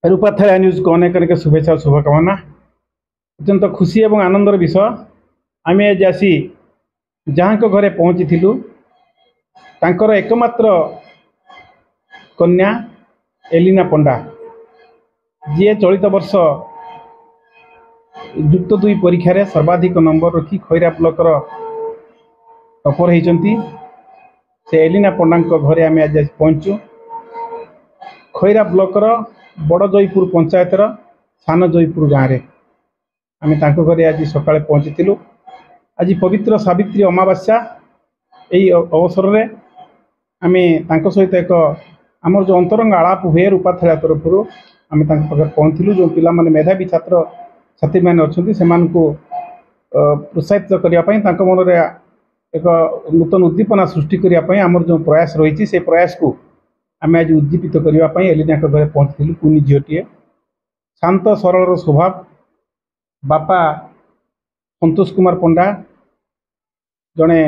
रूपाथाया news को अनेक अनेक शुभेच्छा और शुभकामना। अत्यंत खुशी और आनंदर विषय आम आज आसी जहाँ को घरे पहुँची थिलु तांकर एकमात्र कन्या एलिना पंडा जी चलित वर्ष युक्त 2 परीक्षा सर्वाधिक नंबर रखी खैरा ब्लॉकर टपर होती से एलिना पंडा घरे आम आज पहुँचु। खैरा ब्लॉकर बड़ जयपुर पंचायतर सान जयपुर गाँव में आम घरे आज सकाଳେ पहुँची। आज पवित्र सावित्री अमावास्या यही अवसर में आम सहित एक आमर जो अंतरंग आलाप हुए रूपाथाया तरफ आम पाखे पहुँचलु। जो पिला माने मेधावी छात्र छात्री मैंने अच्छा से प्रोत्साहित करने मन में एक नूतन उद्दीपना सृष्टि करने आमर जो प्रयास रही से प्रयास को आम आज उद्दीपित करने एलिना घर पहुँची। कुनी झीटे शांत सरल स्वभाव बापा संतोष कुमार पंडा जड़े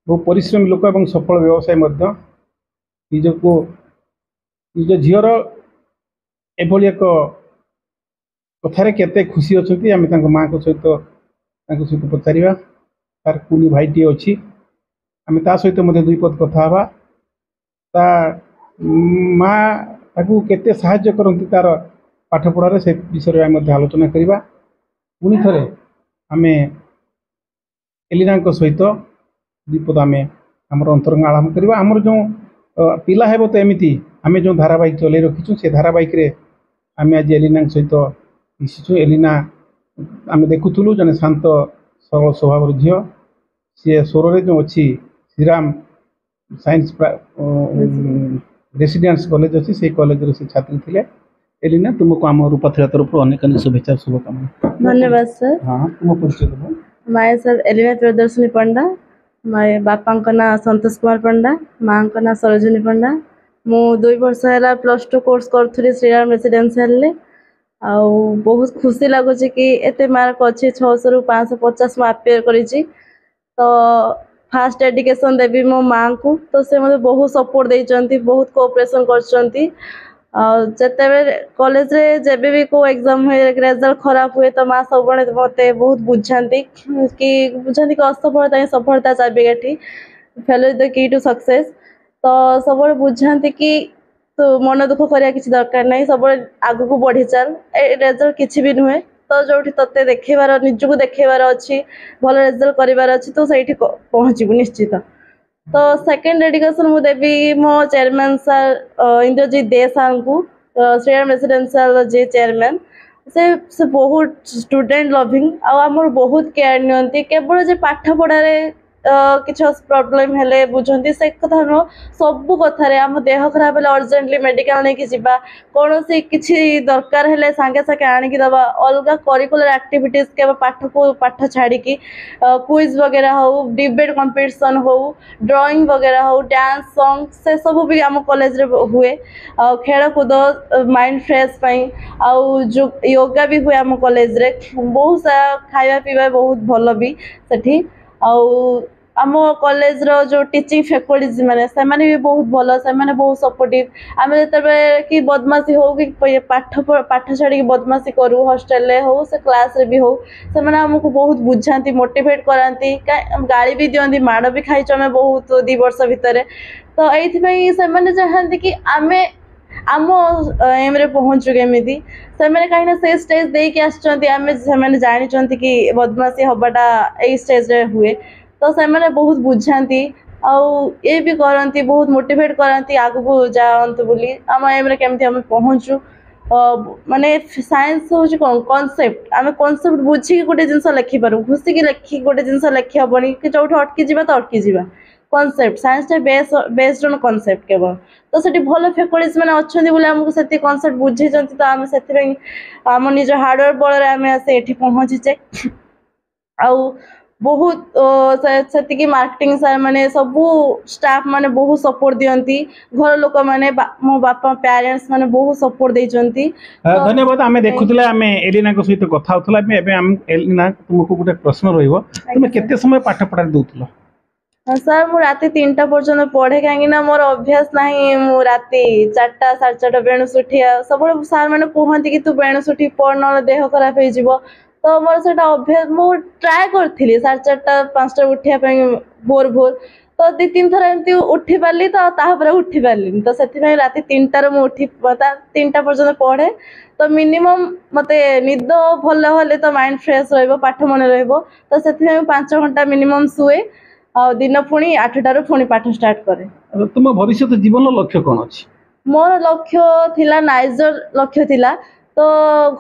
बहुत परिश्रमी लोक और सफल व्यवसायी निजको निज झीर एभली एक कथार केते खुशी अच्छा आम माँ को सहित पचार तार कुनी भाईटे अच्छी आम ता सहित 2 पद कथा हवा ता माँ ताकू केते साहाय्य करती तार पाठ पढ़ार से विषय में आलोचना करवा। पुणी थे आम एलिना सहित 2 पद आम आमर अंतरंग आरंभ करवा। आमर जो पिला है तो एमती आम जो धारावाहिक चल रखीचु से धारावाहिक आम आज एलिना सहित मिशिचु। एलिना आम देखुलु जने शांत सरल स्वभाव झील सी सोर जो अच्छी श्रीराम साइंस रेसिडेंस कॉलेज अच्छी से कॉलेज से छात्री थे। एलिना तुमको आम रूपाथाया तरफ अनेक अनेक शुभेच्छा शुभकामना। धन्यवाद सर। हाँ तुम परिचय देव। माए सर एलिना प्रियदर्शिनी पंडा माए बापा ना संतोष कुमार पंडा माँ ना सरोजिनी पंडा मु 2 वर्ष है +2 कोर्स करी श्रीराम रेसिडेंशियल आउ बहुत खुशी लगुच कि एते मार्क अच्छे 600 रु 550 में अपेयर करी। तो फास्ट एजुकेशन देवी मो माँ को तो से मतलब बहुत सपोर्ट देती बहुत कोऑपरेशन करते। जिते कॉलेज रे जब भी को एग्जाम हुए रिजल्ट खराब हुए तो माँ सब मत बहुत बुझाती कि असफलता ही सफलता चाबिकाठी fail is the key to success. तो सब बुझाती कि तो मन दुख करा किसी दरकार नहीं सब आग को बढ़ी चल रिजल्ट किसी भी नुहे तो जो ते देखेबार निजको देखेबार अच्छी भल रिजल्ट करार अच्छी तो सही पहुँचबू निश्चित। तो सेकेंड डेडिकेशन मु देवी मो चेयरमैन सर इंद्रजीत दे सर को श्रीराम रेसिडेंशियल जे चेयरमैन से बहुत स्टूडेंट लविंग आमर बहुत केयर नियंती केवल जे पाठ पढ़ारे किसी प्रॉब्लम हेले बुझंती से कथा नुह सबू कथार आम देह खराब है अर्जेंटली मेडिकल नहीं जीवा कौन सी किसी दरकार है सांगे सांगे आणिकी दबा अलग करिकुलर एक्टिविटीज के पाठ को पाठ छाड़ी क्विज वगैरह हो डिबेट कंपटीशन हो ड्राइंग वगैरह हो डांस सॉन्ग से सब भी आम कॉलेज रे हुए खेल कूद माइंड फ्रेश आउ जो योगा भी हुए आम कॉलेज रे बहुत सारा खाଇବା पीवा बहुत भल भी सेठी आम कॉलेज रो जो टीचिंग फैकल्टीज माने से माने भी बहुत भल से माने बहुत सपोर्टिव आम जिते कि बदमाशी हो कि पाठ छाड़ी बदमाशी करूँ हॉस्टल रे हो से क्लास रे भी हो से माने हमको बहुत बुझाती मोटिवेट कराती गाड़ी भी दियंती माड़ भी खाई आम बहुत 2 वर्ष भितर। तो ये से माने चाहती कि आमे आम एम रे पहुँचु केमी से कहीं से स्टेज देके आम जानी कि बदमाशी हवाटा यही स्टेज रे हुए तो से बहुत बुझाती आउ ये भी करती बहुत मोटिवेट करती आग को जातु बोली आम एम रे केमती आम पहुँचु माने साइंस हूँ कौन कॉन्सेप्ट आम कॉन्सेप्ट बुझी गोटे जिनस लिखिपारू घुषिकी लिखी गोटे जिनस लिखी हेनी कि जो अटकी जा तो अटकी जा concept science based on concept केवल तो से भल फैकल्टीज मैंने अच्छा बोले आमको से कॉन्सेप्ट बुझे तो आम से आम निज हार्डवर्क बल आम से पहुँचीचे आउ बहुत से मार्केटिंग सार माने सबू स्टाफ माने बहुत सपोर्ट दियंती घर लोक माने मो बापा पेरेंट्स माने बहुत सपोर्ट देइचंती। धन्यवाद। आम देखुला आम एलिना सहित कथा होतला एलिना तुमको गोटे प्रश्न रहिबो तुम केते समय पाठ पढ़ा दउतलो? ସାର୍ ମୁଁ ରାତି 3ଟା ପର୍ଯ୍ୟନ୍ତ ପଢେ କାହିଁକି ନା ମୋର ଅଭ୍ୟାସ ନାହିଁ ମୁଁ ରାତି 4ଟା 4:30 ବେଣୁସୁ ଉଠିବା ସବୁବେଳେ ସାର୍ ମାନେ କୁହନ୍ତି କି ତୁ ବେଣୁସୁ ଉଠି ପଢ ନହେଲେ ଦେହ ଖରାପ ହେଇଯିବ ତ ମୋର ସେଇଟା ଅଭ୍ୟାସ ମୁଁ ଟ୍ରାଏ କରିଥିଲି 4:30 5ଟା ଉଠିବା ପାଇଁ ଭୋର ତ 2-3 ଥର ଏମିତି ଉଠି ପାରିଲି ତ ତାପରେ ଉଠି ପାରିଲିନି ତ ସେଥିପାଇଁ ରାତି 3ଟାରେ ମୁଁ ଉଠି 3ଟା ପର୍ଯ୍ୟନ୍ତ ପଢେ ତ ମିନିମମ୍ ମତେ ନିଦ ଭଲ ହେଲେ ତ ମାଇଣ୍ଡ ଫ୍ରେଶ ରହିବ ପାଠ ମନେ ରହିବ ତ ସେଥିପାଇଁ ମୁଁ 5 ଘଣ୍ଟା ମିନିମମ୍ ଶୁଏ ଆଉ ଦିନ ପୁଣି 8ଟାରୁ ପୁଣି ପାଠ ଷ୍ଟାର୍ଟ କରେ। ତୁମ ଭବିଷ୍ୟତ ଜୀବନର ଲକ୍ଷ୍ୟ କ'ଣ ଅଛି? ମୋର ଲକ୍ଷ୍ୟ ଥିଲା ନାଇଜର ଲକ୍ଷ୍ୟ ଥିଲା ତ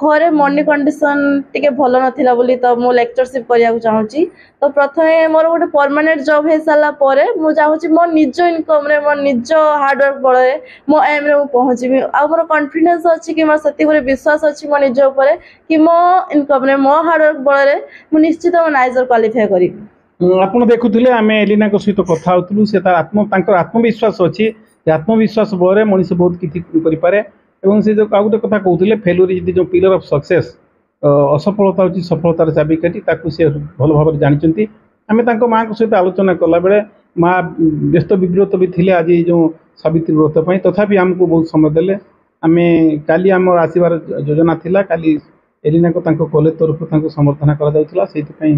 ଘରେ ମନି କଣ୍ଡିସନ ଟିକେ ଭଲ ନଥିଲା ବୋଲି ତ ମୁଁ ଲେକ୍ଚରସିପ୍ କରିବାକୁ ଚାହୁଁଛି ତ ପ୍ରଥମେ ମୋର ଗୋଟେ ପରମାନେଣ୍ଟ ଜବ୍ ହେଇସାରିଲା ପରେ ମୁଁ ଚାହୁଁଛି ମୋ ନିଜ ଇନକମ୍ରେ ମୋ ନିଜ ହାର୍ଡୱାର୍କ ବଳରେ ମୋ ଏମ୍ରେ ମୁଁ ପହଞ୍ଚିବି ଆଉ ମୋର କନଫିଡେନ୍ସ ଅଛି କି ମୋର ସେତିକି ଗୋଟେ ବିଶ୍ୱାସ ଅଛି ମୋ ନିଜ ଉପରେ କି ମୋ ଇନକମ୍ରେ ମୋ ହାର୍ଡୱାର୍କ ବଳରେ ମୁଁ ନିଶ୍ଚିତ ମୋ ନାଇଜର କ୍ୱାଲିଫାଏ କରିବି। ଆପଣ ଦେଖୁଥିଲେ ଆମେ ଏଲିନାଙ୍କ ସହିତ କଥା ହେଉଥିଲୁ ସେ ତାଙ୍କର ଆତ୍ମବିଶ୍ୱାସ ଅଛି ଯେ ଆତ୍ମବିଶ୍ୱାସ ବଳରେ ମଣିଷ ବହୁତ କିଛି କରିପାରେ ଏବଂ ସେ ଯେଉଁ ଆଉ ଗୋଟେ କଥା କହୁଥିଲେ ଫେଲୁର ଯଦି ଯେଉଁ ପିଲର ଅଫ୍ ସକ୍ସେସ୍ ଅସଫଳତା ହେଉଛି ସଫଳତାର ଚାବିକାଠି ତାକୁ ସେ ଭଲ ଭାବରେ ଜାଣିଛନ୍ତି। ଆମେ ତାଙ୍କ ମାଆଙ୍କ ସହିତ ଆଲୋଚନା କଲାବେଳେ ମା ବ୍ୟସ୍ତ ବିବ୍ରତ ବି ଥିଲେ ଆଜି ଯେଉଁ ସାବିତ୍ରୀ ବ୍ରତ ପାଇଁ ତଥାପି ଆମକୁ ବହୁତ ସମୟ ଦେଲେ। ଆମେ କାଲି ଆମର ଆସିବାର ଯୋଜନା ଥିଲା କାଲି ଏଲିନାଙ୍କ ତାଙ୍କ କଲେଜ ତରଫରୁ ତାଙ୍କୁ ସମ୍ବର୍ଦ୍ଧନା କରାଯାଉଥିଲା ସେଇଥିପାଇଁ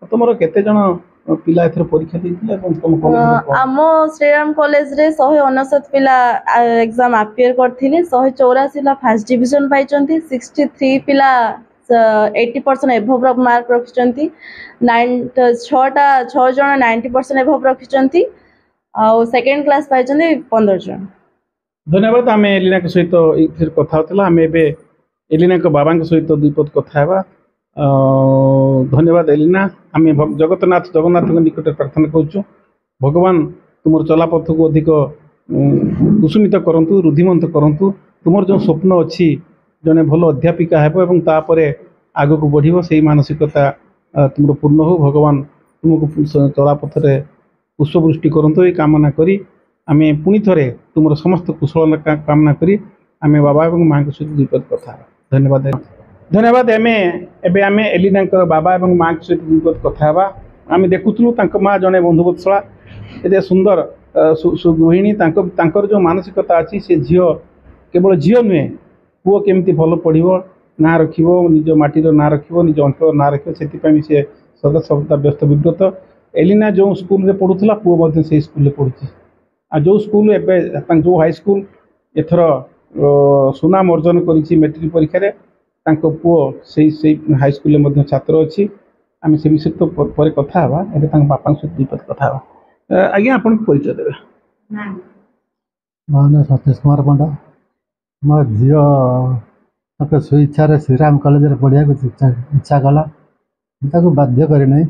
ତୁମର କେତେ ଜଣ ପିଲା ଏଥର ପରୀକ୍ଷା ଦେଇଥିଲେ ଏବଂ ତମ ଆମ ଶ୍ରୀରାମ କଲେଜରେ 159 ପିଲା ଏକ୍ଜାମ ଆପିୟର କରିଥିଲେ 184 ପିଲା ଫାର୍ଷ୍ଟ ଡିଭିଜନ ପାଇଛନ୍ତି 63 ପିଲା 80% ଏଭବ ମାର୍କ ରଖିଛନ୍ତି 6 ଜଣ 90% ଏଭବ ରଖିଛନ୍ତି ଆଉ ସେକେଣ୍ଡ କ୍ଲାସ ପାଇଛନ୍ତି 15 ଜଣ। ଧନ୍ୟବାଦ। ଆମେ ଏଲିନାଙ୍କ ସହିତ ଏଥିରେ କଥା ହେଉଥିଲା ଆମେ ଏବେ ଏଲିନାଙ୍କ ବାବାଙ୍କ ସହିତ ଦୁଇ ପଦ କଥା ହେବା। ଧନ୍ୟବାଦ ଏଲିନା। ଆମେ ଜଗନ୍ନାଥଙ୍କ ନିକଟରେ ପ୍ରାର୍ଥନା କରୁଛୁ ଭଗବାନ ତୁମର ଚଲାପଥକୁ ଅଧିକ କୁସୁମିତ କରନ୍ତୁ ରୁଦ୍ଧିମନ୍ତ କରନ୍ତୁ ତୁମର ଯେଉଁ ସ୍ୱପ୍ନ ଅଛି ଜଣେ ଭଲ ଅଧ୍ୟାପିକା ହେବ ଏବଂ ତାପରେ ଆଗକୁ ବଢ଼ିବ ସେଇ ମାନସିକତା ତୁମର ପୂର୍ଣ୍ଣ ହେଉ ଭଗବାନ ତୁମକୁ ଚଳାପଥରେ ପୁଷ୍ପବୃଷ୍ଟି କରନ୍ତୁ ଏ କାମନା କରି ଆମେ ପୁଣି ଥରେ ତୁମର ସମସ୍ତ କୁଶଳ କାମନା କରି ଆମେ ବାବା ଏବଂ ମାଆଙ୍କ ସହିତ ଦୁଇ ପଦ କଥା ହେବା। ଧନ୍ୟବାଦ। ଧନ୍ୟବାଦ। ଏବେ ଆମେ ଏଲିନାଙ୍କର ବାବା ଏବଂ ମାଆଙ୍କ ସହିତ ଦୁଇ ପଦ କଥା ହେବା। ଆମେ ଦେଖୁଥିଲୁ ତାଙ୍କ ମାଆ ଜଣେ ବନ୍ଧୁବତ୍ସଳା ଏତେ ସୁନ୍ଦର ସୁଗୃହିଣୀ ତାଙ୍କର ଯେଉଁ ମାନସିକତା ଅଛି ସେ ଝିଅ କେବଳ ଝିଅ ନୁହେଁ ପୁଅ କେମିତି ଭଲ ପଢ଼ିବ ନାଁ ରଖିବ ନିଜ ମାଟିର ନାଁ ରଖିବ ନିଜ ଅଞ୍ଚଳର ନାଁ ରଖିବ ସେଥିପାଇଁ ସେ ସଦା ବ୍ୟସ୍ତ ବିବ୍ରତ। ଏଲିନା ଯେଉଁ ସ୍କୁଲରେ ପଢ଼ୁଥିଲା ପୁଅ ମଧ୍ୟ ସେଇ ସ୍କୁଲରେ ପଢ଼ୁଛି ଆଉ ଯେଉଁ ସ୍କୁଲ ଏବେ ଯେଉଁ ହାଇସ୍କୁଲ ଏଥର ସୁନାମ ଅର୍ଜନ କରିଛି ମେଟ୍ରିକ୍ ପରୀକ୍ଷାରେ ତାଙ୍କ ପୁଅ ସେଇ ହାଇସ୍କୁଲରେ ମଧ୍ୟ ଛାତ୍ର ଅଛି। ଆମେ ସେ ବିଷୟରେ ତ ପରେ କଥା ହେବା ଏବେ ତାଙ୍କ ବାପାଙ୍କ ସହିତ ଦୁଇ ପଦ କଥା ହେବା। ଆଜ୍ଞା ଆପଣଙ୍କୁ ପରିଚୟ ଦେବେ। ମୋ ନାଁ ସତୀଶ କୁମାର ପଣ୍ଡା। ମୋ ଝିଅ ତାଙ୍କ ସ୍ୱଇଚ୍ଛାରେ ଶ୍ରୀରାମ କଲେଜରେ ପଢ଼ିବାକୁ ଇଚ୍ଛା କଲା ମୁଁ ତାକୁ ବାଧ୍ୟ କରିନାହିଁ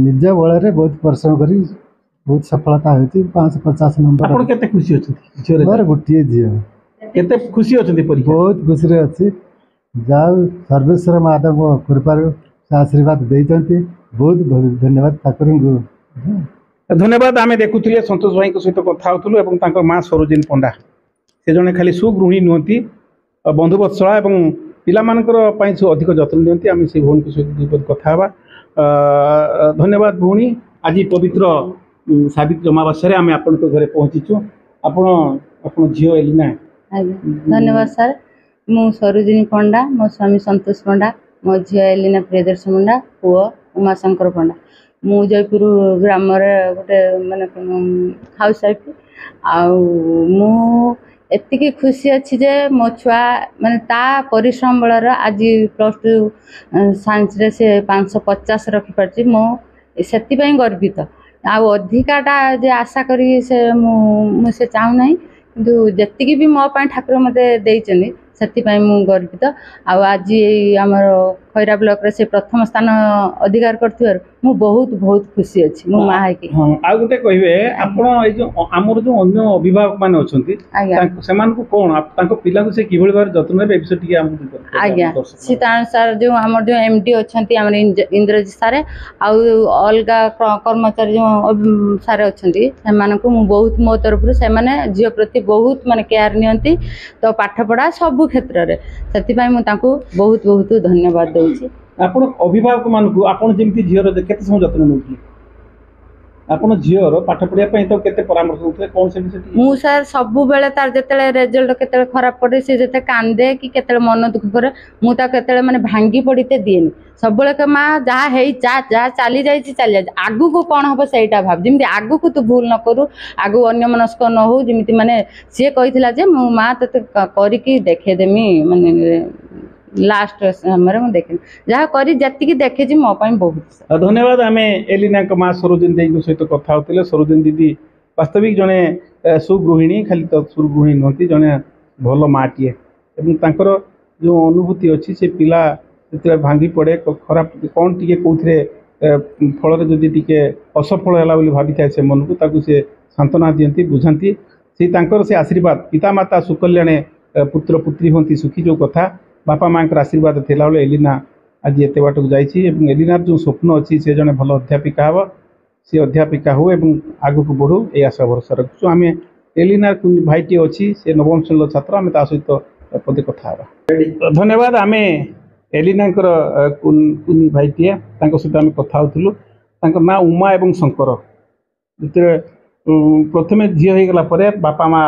ନିଜ ବଳରେ ବହୁତ ପରିଶ୍ରମ କରି ବହୁତ ସଫଳତା ହେଉଛି 550 ନମ୍ବର। ଆପଣ କେତେ ଖୁସି ଅଛନ୍ତି? ମୋର ଗୋଟିଏ ଝିଅ। କେତେ ଖୁସି ଅଛନ୍ତି? ବହୁତ ଖୁସିରେ ଅଛି ଯାଉ ସର୍ବେଶ୍ୱର ମହାଦେବ କୃପାରୁ ସେ ଆଶୀର୍ବାଦ ଦେଇଛନ୍ତି ବହୁତ ଧନ୍ୟବାଦ ଠାକୁରଙ୍କୁ। ଧନ୍ୟବାଦ। ଆମେ ଦେଖୁଥିଲେ ସନ୍ତୋଷ ଭାଇଙ୍କ ସହିତ କଥା ହେଉଥିଲୁ ଏବଂ ତାଙ୍କ ମାଆ ସରୋଜିନୀ ପଣ୍ଡା ସେ ଜଣେ ଖାଲି ସୁଗୃହିଣୀ ନୁହନ୍ତି ବନ୍ଧୁବତ୍ସଳା ଏବଂ ପିଲାମାନଙ୍କର ପାଇଁ ସେ ଅଧିକ ଯତ୍ନ ନିଅନ୍ତି। ଆମେ ସେଇ ଭଉଣୀଙ୍କ ସହିତ ଦୁଇ ପଦ କଥା ହେବା। ଧନ୍ୟବାଦ ଭଉଣୀ। ଆଜି ପବିତ୍ର ସାବିତ୍ରୀ ଅମାବାସ୍ୟାରେ ଆମେ ଆପଣଙ୍କ ଘରେ ପହଞ୍ଚିଛୁ। ଆପଣ ଝିଅ ଏଲିନା। ଆଜ୍ଞା ଧନ୍ୟବାଦ ସାର୍। ମୁଁ ସରୋଜିନୀ ପଣ୍ଡା ମୋ ସ୍ୱାମୀ ସନ୍ତୋଷ ପଣ୍ଡା ମୋ ଝିଅ ଏଲିନା ପ୍ରିୟଦର୍ଶନ ପଣ୍ଡା ପୁଅ ଉମାଶଙ୍କର ପଣ୍ଡା। ମୁଁ ଜୟପୁର ଗ୍ରାମରେ ଗୋଟେ ମାନେ ହାଉସ୍ ୱାଇଫ୍ ଆଉ ମୁଁ ଏତିକି ଖୁସି ଅଛି ଯେ ମୋ ଛୁଆ ମାନେ ତା ପରିଶ୍ରମ ବଳରେ ଆଜି +2 ସାଇନ୍ସରେ ସେ 550 ରଖିପାରୁଛି ମୁଁ ସେଥିପାଇଁ ଗର୍ବିତ। ଆଉ ଅଧିକାଟା ଯେ ଆଶା କରି ମୁଁ ସେ ଚାହୁଁନାହିଁ କିନ୍ତୁ ଯେତିକି ବି ମୋ ପାଇଁ ଠାକୁର ମୋତେ ଦେଇଛନ୍ତି ସେଥିପାଇଁ ମୁଁ ଗର୍ବିତ। ଆଉ ଆଜି ଆମର ଖଇରା ବ୍ଲକରେ ସେ ପ୍ରଥମ ସ୍ଥାନ ଅଧିକାର କରିଥିବାରୁ ମୁଁ ବହୁତ ଖୁସି ଅଛି ମୋ ମା ହେଇକି। ଆଉ ଗୋଟେ କହିବେ ଆପଣ ଏଇ ଯେଉଁ ଆମର ଯେଉଁ ଅନ୍ୟ ଅଭିଭାବକ ମାନେ ଅଛନ୍ତି ସେମାନଙ୍କୁ କ'ଣ ତାଙ୍କ ପିଲାଙ୍କୁ ସେ କିଭଳି ଭାବରେ ଯତ୍ନ ନେବେ ଏ ବିଷୟ ଟିକେ ଆମକୁ ଆଜ୍ଞା ସେ ସାର୍ ଯେଉଁ ଆମର ଯେଉଁ MD ଅଛନ୍ତି ଆମର ଇନ୍ଦ୍ରଜିତ ସାର୍ ଆଉ ଅଲଗା କର୍ମଚାରୀ ଯେଉଁ ସାର୍ ଅଛନ୍ତି ସେମାନଙ୍କୁ ମୁଁ ବହୁତ ମୋ ତରଫରୁ ସେମାନେ ଝିଅ ପ୍ରତି ବହୁତ ମାନେ କେୟାର ନିଅନ୍ତି ତ ପାଠପଢ଼ା ସବୁ କ୍ଷେତ୍ରରେ ସେଥିପାଇଁ ମୁଁ ତାଙ୍କୁ ବହୁତ ଧନ୍ୟବାଦ ଦେଉଛି। ଆପଣ ଅଭିଭାବକ ମାନଙ୍କୁ ଆପଣ ଯେମିତି ଝିଅର କେତେ ସମୟ ଯତ୍ନ ନେଉଥିଲେ? ଆପଣ ଝିଅର ପାଠ ପଢିବା ପାଇଁ ତ କେତେ ପରାମର୍ଶ ଦଉଥିଲେ କଣ ସେ ବିଷୟ ଟିକେ? ମୁଁ ସାର୍ ସବୁବେଳେ ତାର ଯେତେବେଳେ ରେଜଲ୍ଟ କେତେବେଳେ ଖରାପ ପଡେ ସେ ଯେତେ କାନ୍ଦେ କି କେତେବେଳେ ମନ ଦୁଃଖ କରେ ମୁଁ ତାକୁ କେତେବେଳେ ମାନେ ଭାଙ୍ଗି ପଡିତେ ଦିଏନି। ସବୁବେଳେ କହେ ମା ଯାହା ହେଇ ଯାହା ଚାଲି ଯାଇଛି ଆଗକୁ କଣ ହବ ସେଇଟା ଭାବ, ଯେମିତି ଆଗକୁ ତୁ ଭୁଲ ନ କରୁ, ଆଗକୁ ଅନ୍ୟମନସ୍କ ନ ହଉ, ଯେମିତି ମାନେ ସିଏ କହିଥିଲା ଯେ ମୁଁ ମା ତତେ କରିକି ଦେଖେଇଦେମି, ମାନେ ଲାଷ୍ଟ ସମୟରେ ମୁଁ ଦେଖିନି ଯାହା କରି ଯେତିକି ଦେଖିଛି ମୋ ପାଇଁ ବହୁତ। ଧନ୍ୟବାଦ। ଆମେ ଏଲିନାଙ୍କ ମା ସରୋଜିନୀ ଦେଈଙ୍କ ସହିତ କଥା ହଉଥିଲେ। ସରୋଜିନୀ ଦିଦି ବାସ୍ତବିକ ଜଣେ ସୁଗୃହିଣୀ, ଖାଲି ତ ସୁଗୃହିଣୀ ନୁହନ୍ତି, ଜଣେ ଭଲ ମାଟିଏ ଏବଂ ତାଙ୍କର ଯେଉଁ ଅନୁଭୂତି ଅଛି ସେ ପିଲା ଯେତେବେଳେ ଭାଙ୍ଗି ପଡ଼େ ଖରାପ କ'ଣ ଟିକେ କେଉଁଥିରେ ଫଳରେ ଯଦି ଟିକେ ଅସଫଳ ହେଲା ବୋଲି ଭାବିଥାଏ ସେ ମନକୁ, ତାକୁ ସେ ସାନ୍ତ୍ୱନା ଦିଅନ୍ତି, ବୁଝାନ୍ତି। ସେ ତାଙ୍କର ସେ ଆଶୀର୍ବାଦ ପିତାମାତା ସୁକଲ୍ୟାଣେ ପୁତ୍ର ପୁତ୍ରୀ ହୁଅନ୍ତି ସୁଖୀ, ଯେଉଁ କଥା ବାପା ମାଆଙ୍କର ଆଶୀର୍ବାଦ ଥିଲାବେଳେ ଏଲିନା ଆଜି ଏତେ ବାଟକୁ ଯାଇଛି ଏବଂ ଏଲିନାର ଯେଉଁ ସ୍ୱପ୍ନ ଅଛି ସେ ଜଣେ ଭଲ ଅଧ୍ୟାପିକା ହେବ, ସେ ଅଧ୍ୟାପିକା ହେଉ ଏବଂ ଆଗକୁ ବଢ଼ୁ ଏହି ଆଶା ଭରସା ରଖୁଛୁ। ଆମେ ଏଲିନାର ଭାଇଟିଏ ଅଛି, ସେ ନବମ ଶ୍ରେଣୀର ଛାତ୍ର, ଆମେ ତା ସହିତ ପଦେ କଥା ହେବା। ଧନ୍ୟବାଦ। ଆମେ ଏଲିନାଙ୍କର କୁନି ଭାଇଟିଏ, ତାଙ୍କ ସହିତ ଆମେ କଥା ହେଉଥିଲୁ। ତାଙ୍କ ନାଁ ଉମା ଏବଂ ଶଙ୍କର। ଯେତେବେଳେ ପ୍ରଥମେ ଝିଅ ହେଇଗଲା ପରେ ବାପା ମା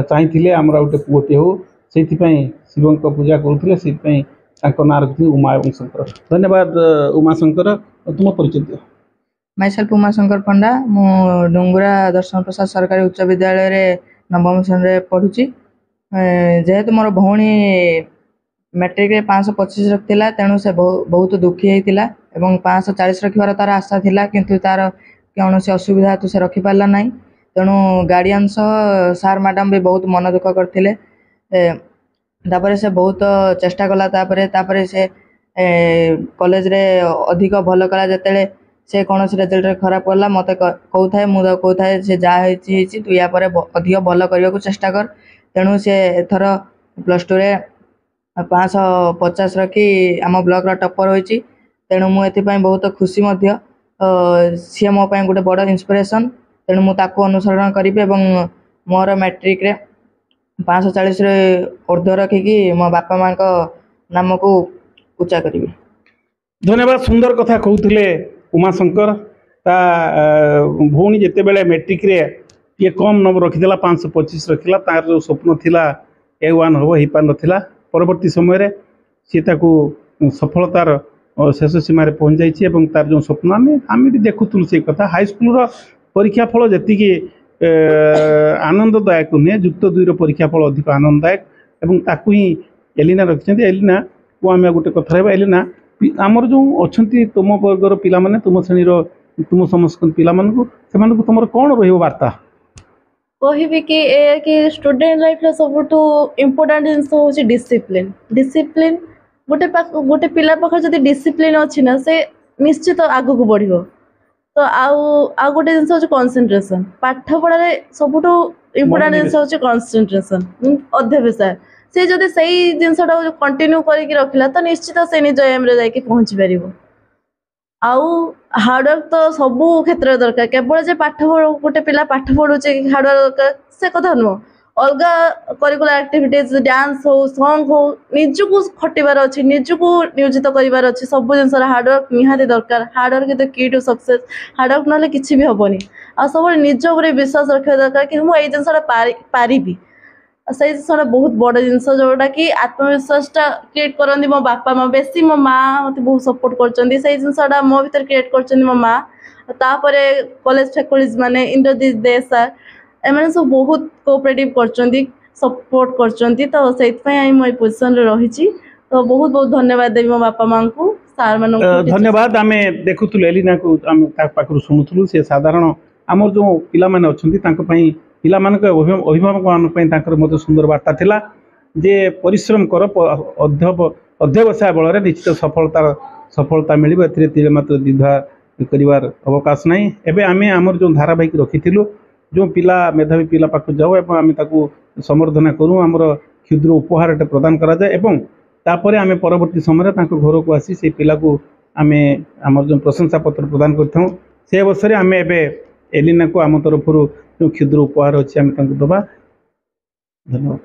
ଚାହିଁଥିଲେ ଆମର ଗୋଟେ ପୁଅଟିଏ ହେଉ, ସେଇଥିପାଇଁ ଶିବଙ୍କ ପୂଜା କରୁଥିଲେ, ସେଇଥିପାଇଁ ତାଙ୍କ ନାଁ ରଖିଥିଲେ ଉମା ଏବଂ ଶଙ୍କର। ଧନ୍ୟବାଦ ଉମା ଶଙ୍କର। ତୁମ ପରିଚୟ ଦିଅ। ମାଇସେଲ୍ଫ ଉମାଶଙ୍କର ପଣ୍ଡା। ମୁଁ ଡୁଙ୍ଗୁରା ଦର୍ଶନ ପ୍ରସାଦ ସରକାରୀ ଉଚ୍ଚ ବିଦ୍ୟାଳୟରେ ନବମ ଶ୍ରେଣୀରେ ପଢ଼ୁଛି। ଯେହେତୁ ମୋର ଭଉଣୀ ମ୍ୟାଟ୍ରିକରେ 525 ରଖିଥିଲା, ତେଣୁ ସେ ବହୁତ ଦୁଃଖୀ ହେଇଥିଲା ଏବଂ 540 ରଖିବାର ତାର ଆଶା ଥିଲା, କିନ୍ତୁ ତାର କୌଣସି ଅସୁବିଧା ହେତୁ ସେ ରଖିପାରିଲା ନାହିଁ। ତେଣୁ ଗାର୍ଡ଼ିଆନ୍ ସହ ସାର୍ ମ୍ୟାଡ଼ାମ୍ ବି ବହୁତ ମନ ଦୁଃଖ କରିଥିଲେ। ତାପରେ ସେ ବହୁତ ଚେଷ୍ଟା କଲା, ତାପରେ ସେ କଲେଜରେ ଅଧିକ ଭଲ କଲା। ଯେତେବେଳେ ସେ କୌଣସି ରେଜଲ୍ଟରେ ଖରାପ କଲା ମୋତେ କହୁଥାଏ, ମୁଁ ତାକୁ କହୁଥାଏ ସେ ଯାହା ହେଇଛି ତୁ ୟା ପରେ ଅଧିକ ଭଲ କରିବାକୁ ଚେଷ୍ଟା କର। ତେଣୁ ସେ ଏଥର +2ରେ 550 ରଖି ଆମ ବ୍ଲକର ଟପର ହୋଇଛି। ତେଣୁ ମୁଁ ଏଥିପାଇଁ ବହୁତ ଖୁସି ମଧ୍ୟ। ସିଏ ମୋ ପାଇଁ ଗୋଟେ ବଡ଼ ଇନ୍ସପିରେସନ୍। ତେଣୁ ମୁଁ ତାକୁ ଅନୁସରଣ କରିବି ଏବଂ ମୋର ମ୍ୟାଟ୍ରିକରେ 540ରେ ଉର୍ଦ୍ଧ୍ୱ ରଖିକି ମୋ ବାପା ମାଆଙ୍କ ନାମକୁ ଉଚ୍ଚା କରିବି। ଧନ୍ୟବାଦ। ସୁନ୍ଦର କଥା କହୁଥିଲେ ଉମାଶଙ୍କର। ତା ଭଉଣୀ ଯେତେବେଳେ ମ୍ୟାଟ୍ରିକରେ ଟିକେ କମ୍ ନମ୍ବର ରଖିଥିଲା, 525 ରଖିଲା, ତାର ଯେଉଁ ସ୍ୱପ୍ନ ଥିଲା A1 ହେବ, ହେଇପାରିନଥିଲା। ପରବର୍ତ୍ତୀ ସମୟରେ ସିଏ ତାକୁ ସଫଳତାର ଶେଷ ସୀମାରେ ପହଞ୍ଚାଇଛି ଏବଂ ତାର ଯେଉଁ ସ୍ୱପ୍ନ ଆମେ ବି ଦେଖୁଥିଲୁ ସେଇ କଥା। ହାଇସ୍କୁଲର ପରୀକ୍ଷା ଫଳ ଯେତିକି ଆନନ୍ଦଦାୟକ ନୁହେଁ, ଯୁକ୍ତ 2ର ପରୀକ୍ଷା ଫଳ ଅଧିକ ଆନନ୍ଦଦାୟକ ଏବଂ ତାକୁ ହିଁ ଏଲିନା ରଖିଛନ୍ତି। ଏଲିନାକୁ ଆମେ ଗୋଟେ କଥା ରହିବା। ଏଲିନା, ଆମର ଯେଉଁ ଅଛନ୍ତି ତୁମ ବର୍ଗର ପିଲାମାନେ, ତୁମ ଶ୍ରେଣୀର ତୁମ ସମସ୍ତ ପିଲାମାନଙ୍କୁ, ସେମାନଙ୍କୁ ତୁମର କ'ଣ ରହିବ ବାର୍ତ୍ତା? କହିବି କି ଷ୍ଟୁଡେଣ୍ଟ ଲାଇଫ୍ର ସବୁଠୁ ଇମ୍ପୋର୍ଟାଣ୍ଟ ଜିନିଷ ହେଉଛି ଡିସିପ୍ଲିନ୍। ଗୋଟେ ପିଲା ପାଖରେ ଯଦି ଡିସିପ୍ଲିନ୍ ଅଛି ନା, ସେ ନିଶ୍ଚିତ ଆଗକୁ ବଢ଼ିବ। ତ ଆଉ ଗୋଟେ ଜିନିଷ ହେଉଛି କନସେନ୍ଟ୍ରେସନ୍। ପାଠ ପଢ଼ାରେ ସବୁଠୁ ଇମ୍ପୋର୍ଟାଣ୍ଟ ଜିନିଷ ହେଉଛି କନସେନ୍ଟ୍ରେସନ୍, ଅଧ୍ୟାବସାୟ। ସେ ଯଦି ସେଇ ଜିନିଷଟାକୁ କଣ୍ଟିନ୍ୟୁ କରିକି ରଖିଲା ତ ନିଶ୍ଚିତ ସେ ନିଜ ଏମ୍ରେ ଯାଇକି ପହଞ୍ଚି ପାରିବ। ଆଉ ହାର୍ଡୱାର୍କ ତ ସବୁ କ୍ଷେତ୍ରରେ ଦରକାର। କେବଳ ଯେ ଗୋଟେ ପିଲା ପାଠ ପଢୁଛି ହାର୍ଡୱାର୍କ ଦରକାର ସେ କଥା ନୁହଁ। ଅଲଗା କରିକୁଲାର ଆକ୍ଟିଭିଟିଜ୍, ଡ୍ୟାନ୍ସ ହଉ, ସଙ୍ଗ ହଉ, ନିଜକୁ ଖଟିବାର ଅଛି, ନିଜକୁ ନିୟୋଜିତ କରିବାର ଅଛି। ସବୁ ଜିନିଷରେ ହାର୍ଡୱାର୍କ ନିହାତି ଦରକାର। ହାର୍ଡୱାର୍କ ଇଜ୍ ଦ କି ଟୁ ସକ୍ସେସ୍। ହାର୍ଡୱାର୍କ ନହେଲେ କିଛି ବି ହେବନି। ଆଉ ସବୁବେଳେ ନିଜ ଉପରେ ବିଶ୍ୱାସ ରଖିବା ଦରକାର କି ମୁଁ ଏଇ ଜିନିଷଟା ପାରିବି। ସେଇ ଜିନିଷଟା ବହୁତ ବଡ଼ ଜିନିଷ, ଯେଉଁଟାକି ଆତ୍ମବିଶ୍ୱାସଟା କ୍ରିଏଟ୍ କରନ୍ତି ମୋ ବାପା ମା। ବେଶୀ ମୋ ମା ମୋତେ ବହୁତ ସପୋର୍ଟ କରିଛନ୍ତି। ସେଇ ଜିନିଷଟା ମୋ ଭିତରେ କ୍ରିଏଟ୍ କରିଛନ୍ତି ମୋ ମା। ତାପରେ କଲେଜ ଫ୍ୟାକଲ୍ଟିଜ୍ ମାନେ ଇନ୍ଦ୍ରଜିତ ଦେ ସାର୍, ଏମାନେ ସବୁ ବହୁତ କୋଅପରେଟିଭ୍ କରିଛନ୍ତି, ସପୋର୍ଟ କରିଛନ୍ତି। ତ ସେଇଥିପାଇଁ ମୁଁ ଏଇ ପୋଜିସନ୍ରେ ରହିଛି। ତ ବହୁତ ବହୁତ ଧନ୍ୟବାଦ ଦେବି ମୋ ବାପା ମାଆଙ୍କୁ, ସାର୍ମାନଙ୍କୁ। ଧନ୍ୟବାଦ। ଆମେ ଦେଖୁଥିଲୁ ଏଲିନାକୁ, ଆମେ ତା ପାଖରୁ ଶୁଣୁଥିଲୁ। ସେ ସାଧାରଣ ଆମର ଯେଉଁ ପିଲାମାନେ ଅଛନ୍ତି ତାଙ୍କ ପାଇଁ, ପିଲାମାନଙ୍କ ଅଭିଭାବକମାନଙ୍କ ପାଇଁ ତାଙ୍କର ମଧ୍ୟ ସୁନ୍ଦର ବାର୍ତ୍ତା ଥିଲା ଯେ ପରିଶ୍ରମ କର, ଅଧ୍ୟବସାୟ ବଳରେ ନିଶ୍ଚିତ ସଫଳତା ମିଳିବ। ଏଥିରେ ତିଳେ ମାତ୍ର ଦ୍ୱିଧା କରିବାର ଅବକାଶ ନାହିଁ। ଏବେ ଆମେ ଆମର ଯେଉଁ ଧାରାବାହିକ ରଖିଥିଲୁ, ଯେଉଁ ପିଲା ମେଧାବୀ ପିଲା ପାଖକୁ ଯାଉ ଏବଂ ଆମେ ତାକୁ ସମ୍ବର୍ଦ୍ଧନା କରୁ, ଆମର କ୍ଷୁଦ୍ର ଉପହାରଟେ ପ୍ରଦାନ କରାଯାଏ ଏବଂ ତାପରେ ଆମେ ପରବର୍ତ୍ତୀ ସମୟରେ ତାଙ୍କ ଘରକୁ ଆସି ସେଇ ପିଲାକୁ ଆମେ ଆମର ଯେଉଁ ପ୍ରଶଂସା ପତ୍ର ପ୍ରଦାନ କରିଥାଉ। ସେ ଅବସରରେ ଆମେ ଏବେ ଏଲିନାକୁ ଆମ ତରଫରୁ ଯେଉଁ କ୍ଷୁଦ୍ର ଉପହାର ଅଛି ଆମେ ତାଙ୍କୁ ଦେବା। ଧନ୍ୟବାଦ।